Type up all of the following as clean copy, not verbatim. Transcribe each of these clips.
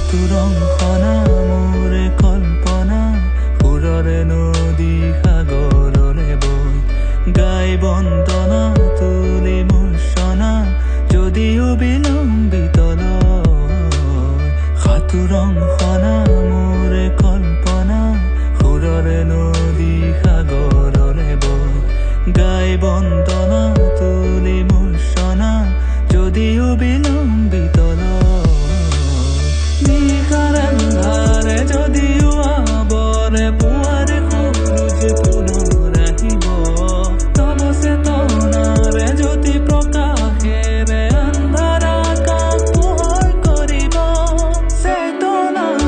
সাঁতোৰংখনা মোৰে কল্পনা সুৰৰে নদী সাগৰৰে বৈ গাই বন্দনা তুলি মূৰ্ছনা যদিও বিলম্বিত সাঁতোৰংখনা মোৰে কল্পনা সুৰৰে নদী সাগৰৰে বৈ গাই বন্দনা তুলি মূৰ্ছনা যদিও বিলম্বিত নিশাৰে যদিও আৱৰে পুৱাৰে সূৰুজ পুনৰ আহিব তব চেতনাৰে জ্যোতি প্ৰকাশেৰে আন্ধাৰ আকাশ পোহৰ কৰিব চেতনাৰ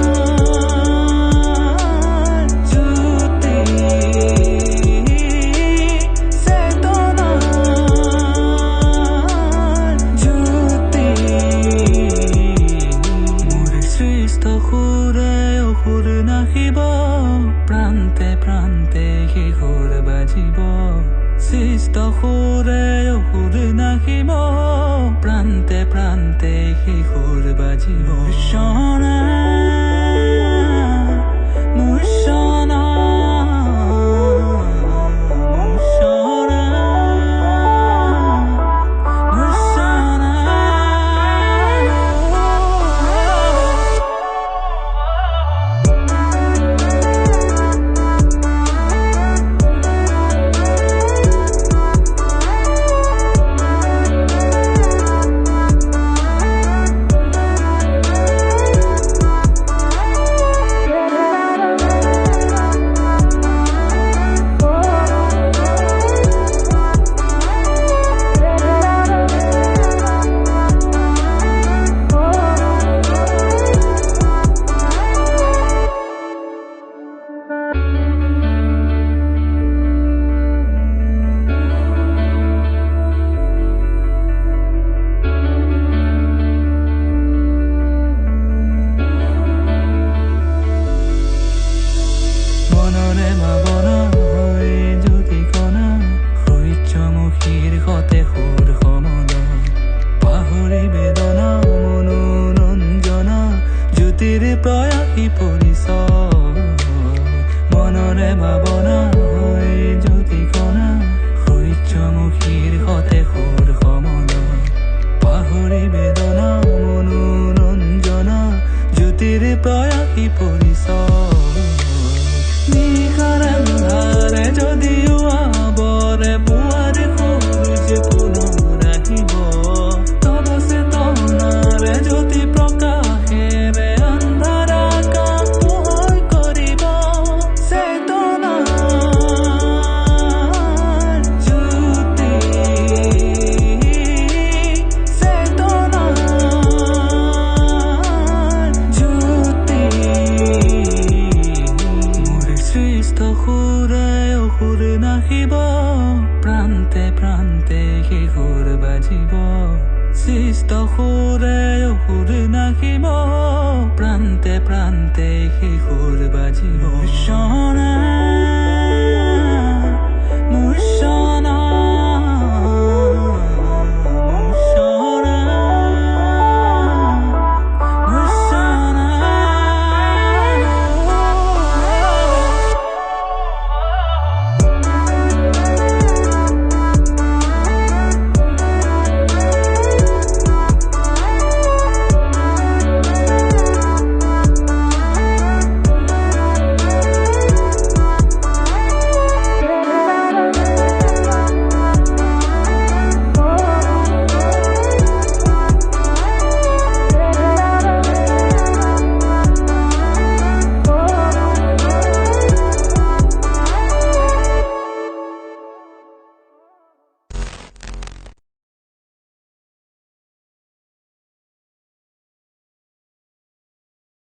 জ্যোতি চেতনাৰ জ্যোতি সৃষ্ট সুৰে অসুৰ নাহিব প্ৰান্তে প্ৰান্তে সেই সুৰ বাজিব সৃষ্ট সুৰে অসুৰ নাহিব প্ৰান্তে প্ৰান্তে সেই সুৰ বাজিব মূৰ্ছনা মূৰ্ছনা প্ৰয়াসী পৰিচয় মনৰে ভাৱনা হৈ জ্যোতিকণা সূৰ্যমুখীৰ সতে সুৰ সমদল পাহৰি বেদনা মনোৰঞ্জনা জ্যোতিৰ প্ৰয়াসী পৰিচয় নিশাৰ আন্ধাৰে যদিও আৱৰে পুৱাৰে সূৰুজ পুনৰ আহিব তব চেতনাৰে জ্যোতি প্ৰকাশেৰে নাহিব প্ৰান্তে প্ৰান্তে সেই সুৰ বাজিব সৃষ্ট সুৰে অসুৰ নাহিব প্ৰান্তে প্ৰান্তে সেই সুৰ বাজিব মূৰ্ছনা